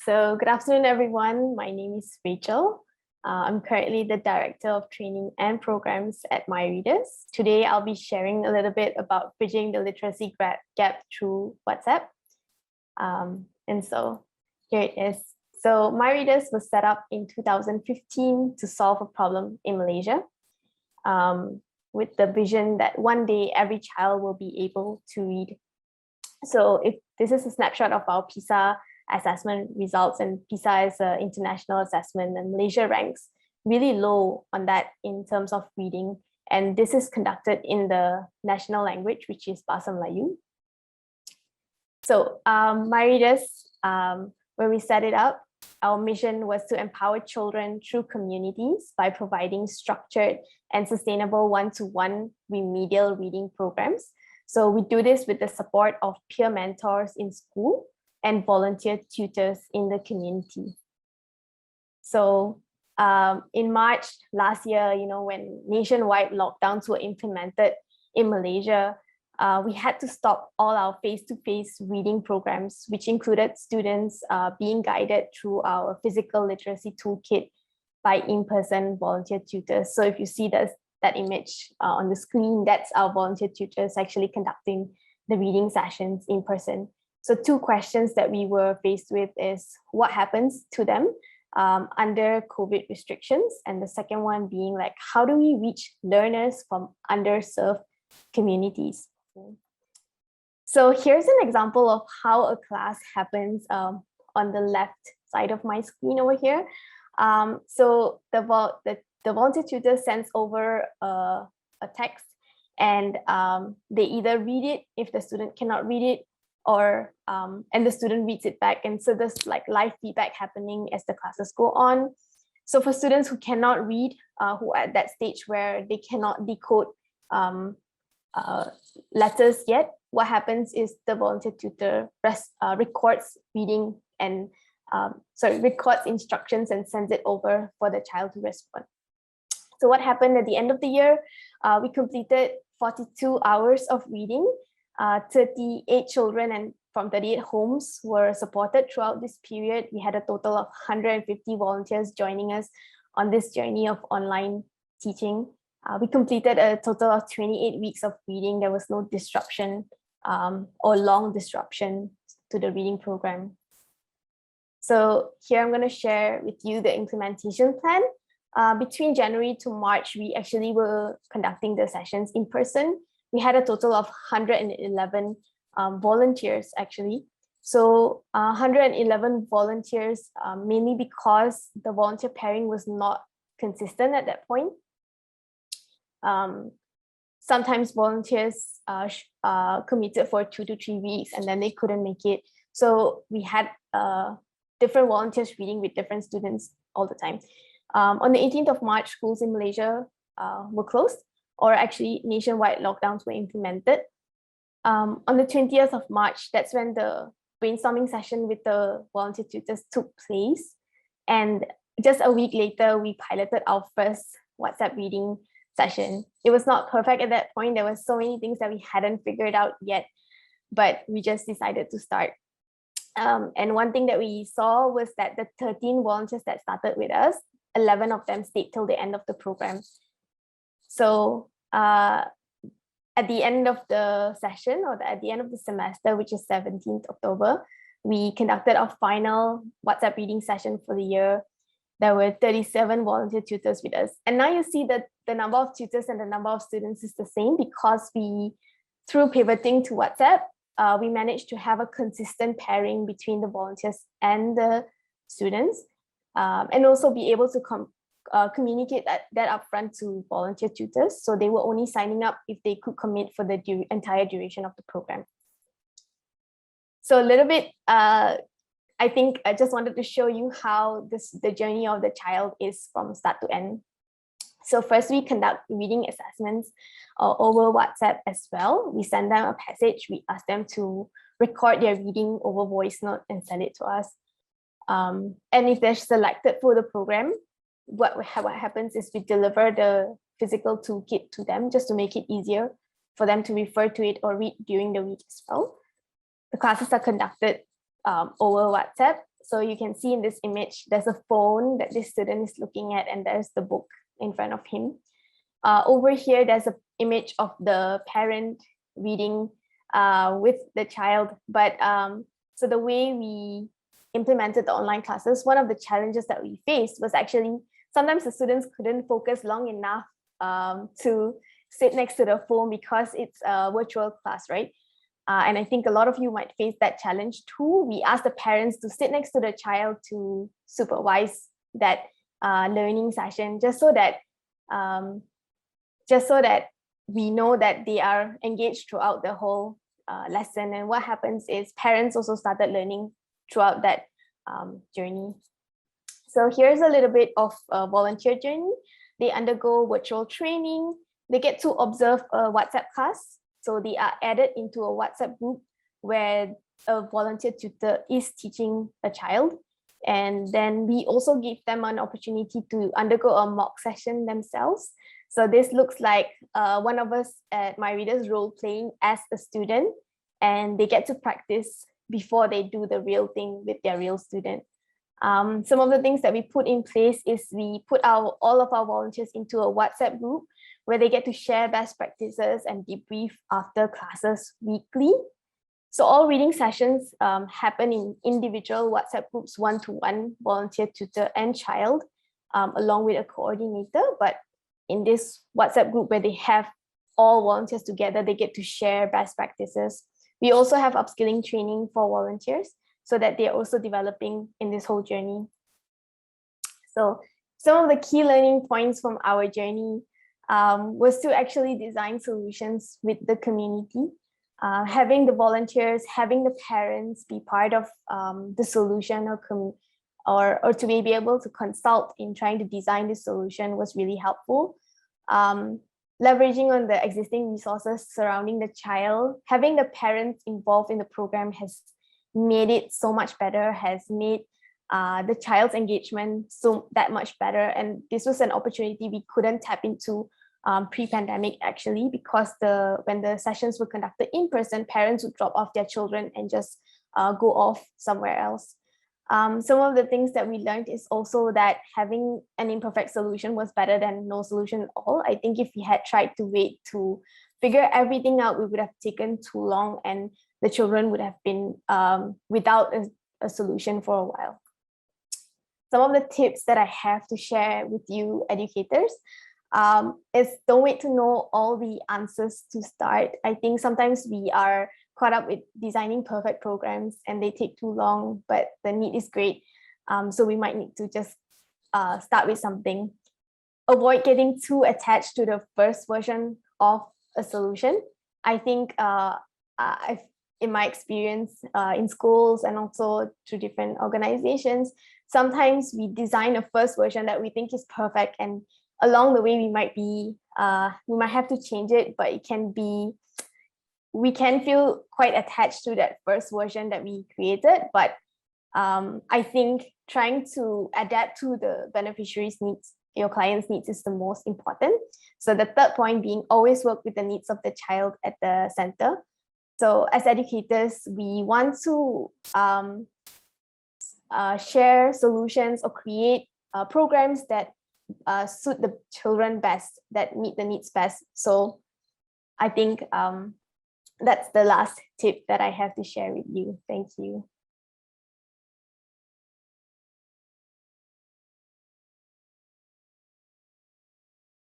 So good afternoon, everyone. My name is Rachel. I'm currently the Director of Training and Programs at MyReaders. Today, I'll be sharing a little bit about bridging the literacy gap through WhatsApp. And so here it is. So MyReaders was set up in 2015 to solve a problem in Malaysia with the vision that one day every child will be able to read. So if this is a snapshot of our PISA assessment results, and PISA is an international assessment, and Malaysia ranks really low on that in terms of reading. And this is conducted in the national language, which is Bahasa Melayu. So MyReaders, when we set it up, our mission was to empower children through communities by providing structured and sustainable one-to-one remedial reading programs. So we do this with the support of peer mentors in school and volunteer tutors in the community. So in March last year, when nationwide lockdowns were implemented in Malaysia, we had to stop all our face-to-face reading programs, which included students being guided through our physical literacy toolkit by in-person volunteer tutors. So if you see that image on the screen, that's our volunteer tutors actually conducting the reading sessions in person. So two questions that we were faced with is what happens to them under COVID restrictions? And the second one being like, how do we reach learners from underserved communities? So here's an example of how a class happens on the left side of my screen over here. So the volunteer tutor sends over a text, and they either read it if the student cannot read it, or and the student reads it back. And so there's like live feedback happening as the classes go on. So for students who cannot read, who are at that stage where they cannot decode letters yet, what happens is the volunteer tutor records reading and records instructions and sends it over for the child to respond. So what happened at the end of the year, we completed 42 hours of reading. 38 children and from 38 homes were supported throughout this period. We had a total of 150 volunteers joining us on this journey of online teaching. We completed a total of 28 weeks of reading. There was no disruption or long disruption to the reading program. So here I'm going to share with you the implementation plan. Between January to March, we actually were conducting the sessions in person. We had a total of 111 volunteers actually. So 111 volunteers, mainly because the volunteer pairing was not consistent at that point. Sometimes volunteers committed for 2 to 3 weeks and then they couldn't make it. So we had different volunteers reading with different students all the time. On the 18th of March, schools in Malaysia were closed, or actually nationwide lockdowns were implemented. On the 20th of March, that's when the brainstorming session with the volunteer tutors took place. And just a week later, we piloted our first WhatsApp reading session. It was not perfect at that point. There were so many things that we hadn't figured out yet, but we just decided to start. And one thing that we saw was that the 13 volunteers that started with us, 11 of them stayed till the end of the program. So at the end of the session, or at the end of the semester, which is 17th October, we conducted our final WhatsApp reading session for the year. There were 37 volunteer tutors with us. And now you see that the number of tutors and the number of students is the same because through pivoting to WhatsApp, we managed to have a consistent pairing between the volunteers and the students, and also be able to communicate that upfront to volunteer tutors. So they were only signing up if they could commit for the entire duration of the program. So a little bit, I think I just wanted to show you how the journey of the child is from start to end. So first we conduct reading assessments over WhatsApp as well. We send them a passage. We ask them to record their reading over voice note and send it to us. And if they're selected for the program, what happens is we deliver the physical toolkit to them just to make it easier for them to refer to it or read during the week as well. The classes are conducted over WhatsApp. So you can see in this image, there's a phone that this student is looking at, and there's the book in front of him. Over here, there's an image of the parent reading with the child. But so the way we implemented the online classes, one of the challenges that we faced was actually sometimes the students couldn't focus long enough to sit next to the phone because it's a virtual class, right? And I think a lot of you might face that challenge too. We asked the parents to sit next to the child to supervise that learning session, just so that we know that they are engaged throughout the whole lesson. And what happens is parents also started learning throughout that journey. So here's a little bit of a volunteer journey. They undergo virtual training. They get to observe a WhatsApp class. So they are added into a WhatsApp group where a volunteer tutor is teaching a child. And then we also give them an opportunity to undergo a mock session themselves. So this looks like one of us at My Readers role playing as a student, and they get to practice before they do the real thing with their real student. Some of the things that we put in place is we put all of our volunteers into a WhatsApp group where they get to share best practices and debrief after classes weekly. So all reading sessions happen in individual WhatsApp groups, one-to-one, volunteer, tutor, and child, along with a coordinator. But in this WhatsApp group where they have all volunteers together, they get to share best practices. We also have upskilling training for volunteers so that they're also developing in this whole journey. So some of the key learning points from our journey was to actually design solutions with the community, having the volunteers, having the parents be part of the solution or to be able to consult in trying to design this solution was really helpful. Leveraging on the existing resources surrounding the child, having the parents involved in the program has made it so much better, has made the child's engagement that much better. And this was an opportunity we couldn't tap into pre-pandemic actually, because when the sessions were conducted in person, parents would drop off their children and just go off somewhere else. Some of the things that we learned is also that having an imperfect solution was better than no solution at all. I think if we had tried to wait to figure everything out, we would have taken too long and the children would have been without a solution for a while. Some of the tips that I have to share with you educators is don't wait to know all the answers to start. I think sometimes we are caught up with designing perfect programs and they take too long, but the need is great. So we might need to just start with something. Avoid getting too attached to the first version of a solution. I think in my experience in schools and also through different organizations, sometimes we design a first version that we think is perfect, and along the way we might have to change it, but we can feel quite attached to that first version that we created. But I think trying to adapt to the beneficiaries' needs, your clients' needs, is the most important. So the third point being always work with the needs of the child at the center. So as educators, we want to share solutions or create programs that suit the children best, that meet the needs best. So I think that's the last tip that I have to share with you. Thank you.